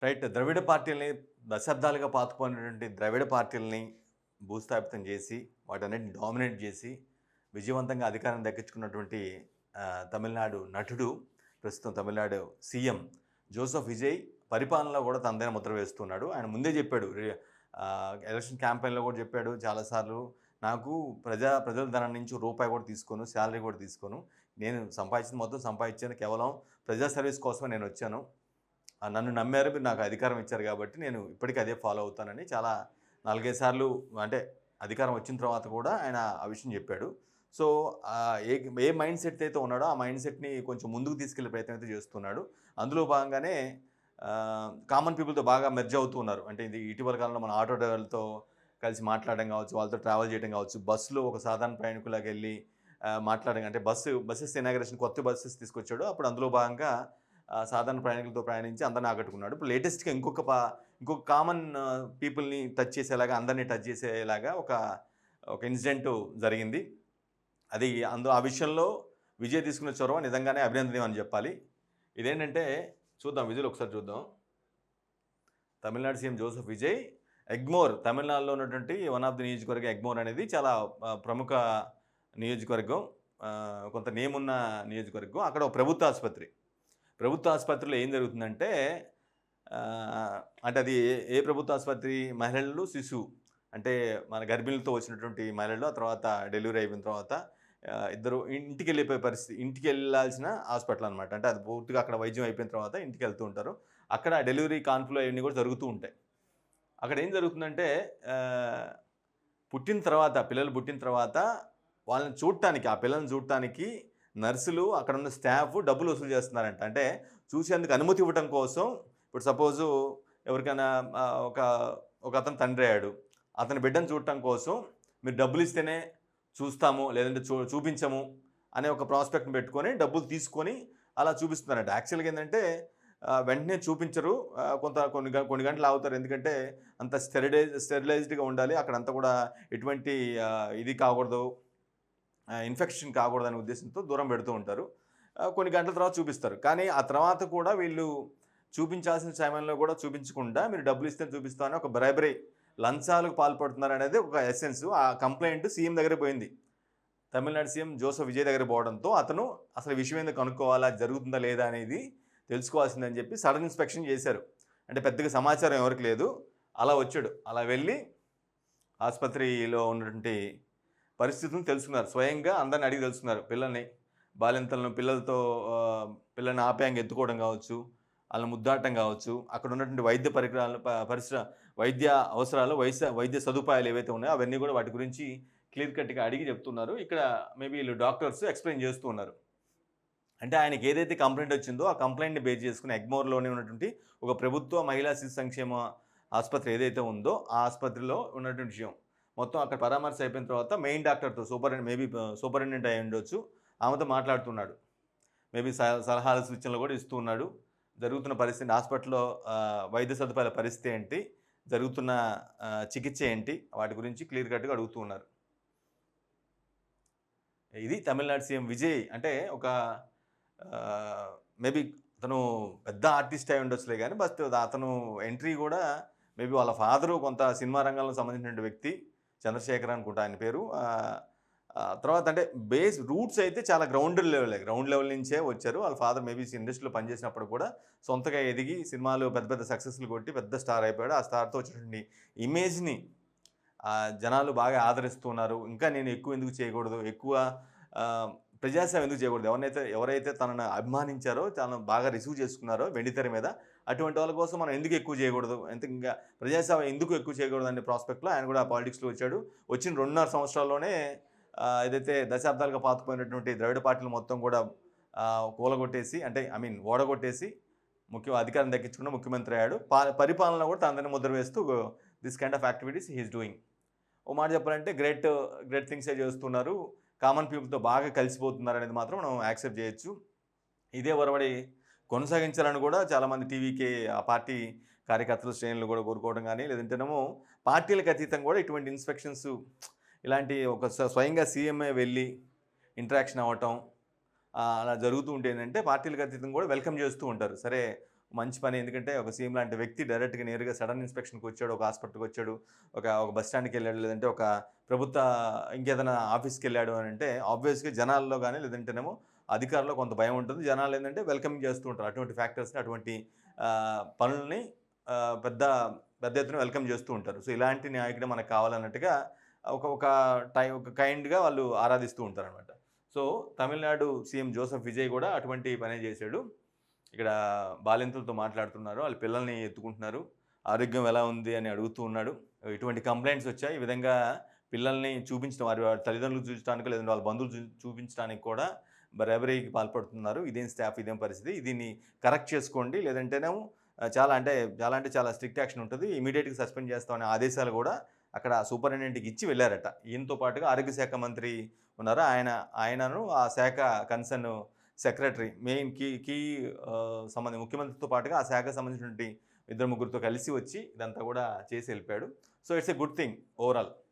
Right. ద్రవిడ పార్టీలని దశాబ్దాలుగా పాతుకుపోయినటువంటి ద్రవిడ పార్టీలని భూస్థాపితం చేసి, వాటన్నిటిని డామినేట్ చేసి, విజయవంతంగా అధికారం దక్కించుకున్నటువంటి తమిళనాడు నటుడు, ప్రస్తుతం తమిళనాడు సీఎం జోసెఫ్ విజయ్ పరిపాలనలో కూడా తనదైన ముద్ర వేస్తున్నాడు. ఆయన ముందే చెప్పాడు. ఎలక్షన్ క్యాంపెయిన్‌లో కూడా చెప్పాడు చాలా సార్లు. నాకు ప్రజల ధనం నుంచి రూపాయి కూడా తీసుకోను, సాలరీ కూడా తీసుకోను. నేను సంపాదించింది మొత్తం సంపాదించాను. కేవలం ప్రజా సర్వీస్ కోసమే నేనొచ్చాను. నన్ను నమ్మారు. మీరు నాకు అధికారం ఇచ్చారు కాబట్టి నేను ఇప్పటికి అదే ఫాలో అవుతానని చాలా 4, 5 సార్లు అంటే అధికారం వచ్చిన తర్వాత కూడా ఆయన ఆ విషయం చెప్పాడు. సో, ఏ ఏ మైండ్ సెట్ అయితే ఉన్నాడో ఆ మైండ్ సెట్‌ని కొంచెం ముందుకు తీసుకెళ్ళే ప్రయత్నం అయితే చేస్తున్నాడు. అందులో భాగంగానే కామన్ పీపుల్‌తో బాగా మెర్జ్ అవుతూ ఉన్నారు. అంటే ఇది ఇటీవల కాలంలో మన ఆటో డ్రైవర్లతో కలిసి మాట్లాడడం కావచ్చు, వాళ్ళతో ట్రావెల్ చేయడం కావచ్చు, బస్సులో ఒక సాధారణ ప్రయాణికులాగా ఎళ్లి మాట్లాడడం అంటే బసెస్ ఇనాగరేషన్ కొత్త బసెస్ తీసుకొచ్చాడు. అప్పుడు అందులో భాగంగా సాధారణ ప్రయాణికులతో ప్రయాణించి అందరిని ఆకట్టుకున్నాడు. ఇప్పుడు లేటెస్ట్‌గా ఇంకొక కామన్ పీపుల్‌ని టచ్ చేసేలాగా, అందరిని టచ్ చేసేలాగా ఒక ఇన్సిడెంట్ జరిగింది. అది ఆ విషయంలో విజయ్ తీసుకున్న చొరవ నిజంగానే అభినందనీయం అని చెప్పాలి. ఇదేంటంటే చూద్దాం, విజువల్ ఒకసారి చూద్దాం. తమిళనాడు సీఎం జోసెఫ్ విజయ్ తమిళనాడులో ఉన్నటువంటి వన్ ఆఫ్ ది నియోజకవర్గం ఎగ్మోర్ అనేది చాలా ప్రముఖ నియోజకవర్గం. కొంత నేమ్ ఉన్న నియోజకవర్గం. అక్కడ ఒక ప్రభుత్వ ఆసుపత్రిలో ఏం జరుగుతుందంటే అంటే అది ఏ ప్రభుత్వ ఆసుపత్రి? మహిళలు, శిశువు అంటే మన గర్భిణులతో వచ్చినటువంటి మహిళలు, ఆ తర్వాత డెలివరీ అయిపోయిన తర్వాత ఇద్దరు ఇంటికెళ్ళిపోయే పరిస్థితి. ఇంటికెళ్ళాల్సిన హాస్పిటల్ అనమాట. అంటే అది పూర్తిగా అక్కడ వైద్యం అయిపోయిన తర్వాత ఇంటికెళ్తూ ఉంటారు. అక్కడ డెలివరీ కాన్పులు అవన్నీ కూడా జరుగుతూ ఉంటాయి. అక్కడ ఏం జరుగుతుందంటే పిల్లలు పుట్టిన తర్వాత వాళ్ళని చూడటానికి, ఆ పిల్లల్ని చూడటానికి నర్సులు, అక్కడున్న స్టాఫ్ డబ్బులు వసూలు చేస్తున్నారంట. అంటే చూసేందుకు అనుమతి ఇవ్వటం కోసం ఇప్పుడు సపోజు ఎవరికైనా ఒకతను తండ్రి అయ్యాడు. అతని బిడ్డను చూడటం కోసం మీరు డబ్బులిస్తేనే చూస్తాము, లేదంటే చూపించము అనే ఒక ప్రాస్పెక్ట్‌ని పెట్టుకొని డబ్బులు తీసుకొని అలా చూపిస్తున్నారంట. యాక్చువల్‌గా ఏందంటే వెంటనే చూపించరు. కొన్ని గంటలు ఆగుతారు. ఎందుకంటే అంత స్టెరిలైజ్డ్‌గా ఉండాలి. అక్కడంతా కూడా ఎటువంటి ఇది కాకూడదు, ఇన్ఫెక్షన్ కాకూడదనే ఉద్దేశంతో దూరం పెడుతూ ఉంటారు. కొన్ని గంటల తర్వాత చూపిస్తారు. కానీ ఆ తర్వాత కూడా వీళ్ళు చూపించాల్సిన సమయంలో కూడా చూపించకుండా మీరు డబ్బులు ఇస్తే చూపిస్తాం అని ఒక బ్రైబరీ, లంచాలకు పాల్పడుతున్నారనేది ఒక ఎసెన్స్. ఆ కంప్లెయింట్ సీఎం దగ్గరికి పోయింది. తమిళనాడు సీఎం జోసెఫ్ విజయ్ దగ్గర పోవడంతో అతను అసలు విషయం ఏందో కనుక్కోవాలా, జరుగుతుందా లేదా అనేది తెలుసుకోవాల్సిందని చెప్పి సడన్ ఇన్స్పెక్షన్ చేశారు. అంటే పెద్దగా సమాచారం ఎవరికి లేదు. అలా వచ్చాడు. అలా వెళ్ళి ఆసుపత్రిలో ఉన్నటువంటి పరిస్థితులను తెలుసుకున్నారు. స్వయంగా అందరిని అడిగి తెలుసుకున్నారు. బాలింతలను పిల్లల్ని ఆప్యాయంగా ఎత్తుకోవడం కావచ్చు, వాళ్ళని ముద్దాటం కావచ్చు, అక్కడ ఉన్నటువంటి వైద్య పరికరాలు వైద్య అవసరాలు, వైద్య సదుపాయాలు ఏవైతే ఉన్నాయో అవన్నీ కూడా వాటి గురించి క్లియర్ కట్‌గా అడిగి చెప్తున్నారు. ఇక్కడ మేబీ వీళ్ళు డాక్టర్స్ ఎక్స్‌ప్లెయిన్ చేస్తూ ఉన్నారు. అంటే ఆయనకి ఏదైతే కంప్లెయింట్ వచ్చిందో ఆ కంప్లెయింట్‌ని బేస్ చేసుకొని ఎగ్మోర్‌లోనే ఉన్నటువంటి ఒక ప్రభుత్వ మహిళా శిశు సంక్షేమ ఆసుపత్రి ఏదైతే ఉందో ఆ ఆసుపత్రిలో ఉన్నటువంటి విషయం. మొత్తం అక్కడ పరామర్శ అయిపోయిన తర్వాత మెయిన్ డాక్టర్‌తో సూపరింటెండెంట్ అయ్యి ఉండొచ్చు. ఆమెతో మాట్లాడుతున్నాడు. మేబీ సలహాలు, సూచనలు కూడా ఇస్తూ ఉన్నాడు. జరుగుతున్న పరిస్థితి హాస్పిటల్‌లో వైద్య సదుపాయాల పరిస్థితి ఏంటి? జరుగుతున్న చికిత్స ఏంటి? వాటి గురించి క్లియర్ కట్‌గా అడుగుతూ ఉన్నారు. ఇది తమిళనాడు సీఎం విజయ్. అంటే మేబీ అతను పెద్ద ఆర్టిస్ట్ అయి ఉండొచ్చులే గానీ, అతను ఎంట్రీ గూడా మేబీ వాళ్ళ ఫాదరు కొంత సినిమా రంగంలో సంబంధించినటువంటి వ్యక్తి. చంద్రశేఖర్ అనుకుంటా ఆయన పేరు. తర్వాత అంటే రూట్స్ అయితే చాలా గ్రౌండ్ లెవెల్ నుంచే వచ్చారు. వాళ్ళ ఫాదర్ మేబీ ఇండస్ట్రీలో పనిచేసినప్పుడు కూడా సొంతగా ఎదిగి సినిమాలు పెద్ద పెద్ద సక్సెస్‌లు కొట్టి పెద్ద స్టార్ అయిపోయాడు. ఆ స్టార్‌తో వచ్చినటువంటి ఇమేజ్‌ని జనాలు బాగా ఆదరిస్తున్నారు. ఇంకా నేను ఎక్కువ ఎందుకు చేయకూడదు? ఎక్కువ ప్రజాసేవ ఎందుకు చేయకూడదు? ఎవరైతే తనను అభిమానించారో, తనను బాగా రిసీవ్ చేసుకున్నారో వెండితెర మీద, అటువంటి వాళ్ళ కోసం మనం ఎందుకు ఎక్కువ చేయకూడదు? ఇంకా ప్రజాసేవ ఎందుకు ఎక్కువ చేయకూడదు అనే ప్రాస్పెక్ట్‌లో ఆయన కూడా పాలిటిక్స్‌లో వచ్చాడు. వచ్చిన 2.5 సంవత్సరాల్లోనే ఏదైతే దశాబ్దాలుగా పాతుకుపోయినటువంటి ద్రవిడ పార్టీలు మొత్తం కూడా కూలగొట్టేసి, అంటే ఓడగొట్టేసి అధికారం దక్కించుకున్న ముఖ్యమంత్రి అయ్యాడు. పరిపాలన కూడా తనదైన ముద్ర వేస్తూ this kind of activities he is doing. ఓ మాట చెప్పాలంటే గ్రేట్ థింగ్సే చేస్తున్నారు. కామన్ పీపుల్‌తో బాగా కలిసిపోతున్నారనేది మాత్రం మనం యాక్సెప్ట్ చేయొచ్చు. ఇదే ఒరవడి కొనసాగించాలని కూడా చాలామంది టీవీకే ఆ పార్టీ కార్యకర్తలు, శ్రేణులు కూడా కోరుకోవడం గానీ, లేదంటేనేమో పార్టీలకు అతీతంగా కూడా ఇటువంటి ఇన్స్‌పెక్షన్స్ ఇలాంటి స్వయంగా సీఎంఏ వెళ్ళి ఇంటరాక్షన్ అవ్వటం అలా జరుగుతూ ఉంటే ఏంటంటే పార్టీలకు అతీతంగా కూడా వెల్కమ్ చేస్తూ ఉంటారు. సరే, మంచి పని. ఎందుకంటే ఒక సీఎం లాంటి వ్యక్తి డైరెక్ట్‌గా నేరుగా సడన్ ఇన్స్‌పెక్షన్‌కి వచ్చాడు. ఒక హాస్పిటల్‌కి వచ్చాడు. ఒక ఒక బస్ స్టాండ్‌కెళ్ళాడు. లేదంటే ఒక ప్రభుత్వ ఇంకేదైనా ఆఫీస్‌కెళ్ళాడు అనంటే ఆబ్వియస్‌గా జనాల్లో గాని లేదంటేనేమో అధికారుల్లో కొంత భయం ఉంటుంది. జనాలేందంటే వెల్కమింగ్ చేస్తూ ఉంటారు. అటువంటి ఫ్యాక్టర్స్‌ని అటువంటి పనుల్ని పెద్ద పెద్ద ఎత్తున వెల్కమ్ చేస్తూ ఉంటారు. సో, ఇలాంటి నాయకుడే మనకు కావాలన్నట్టుగా ఒక ఒక ఒక కైండ్‌గా వాళ్ళు ఆరాధిస్తూ ఉంటారనమాట. So, Tamil Nadu CM Joseph Vijay గూడా అటువంటి పనే జేశాడు. ఇక్కడ బాలింతలతో మాట్లాడుతున్నారు. వాళ్ళ పిల్లల్ని ఎత్తుకుంటున్నారు. ఆరోగ్యం ఎలా ఉంది అని అడుగుతూ ఉన్నాడు. ఇటువంటి కంప్లెయింట్స్ వచ్చాయి. ఈ విధంగా పిల్లల్ని చూపించడం వారి తల్లిదండ్రులకు చూపించడానికో లేదంటే వాళ్ళ బంధువులు చూపించడానికి కూడా బరాబరీకి పాల్పడుతున్నారు. ఇదేం స్టాఫ్ ఇదేం పరిస్థితి. దీన్ని కరెక్ట్ చేసుకోండి. లేదంటేనేమో చాలా స్ట్రిక్ట్ యాక్షన్ ఉంటది. ఇమ్మీడియేట్‌గా సస్పెండ్ చేస్తామనే ఆదేశాలు గూడా అక్కడ సూపరింటెండెంట్‌కి ఇచ్చి వెళ్లారట. ఈయనతో పాటుగా ఆరోగ్య శాఖ మంత్రి ఉన్నారు. ఆయనను ఆ శాఖ కన్సర్న్ సెక్రటరీ మెయిన్ కీ ముఖ్యమంత్రితో పాటుగా ఆ శాఖకు సంబంధించినటువంటి ఇద్దరు ముగ్గురితో కలిసి వచ్చి ఇదంతా గూడా చేసి ఎళ్ళిపోయాడు. So, it's a good thing overall.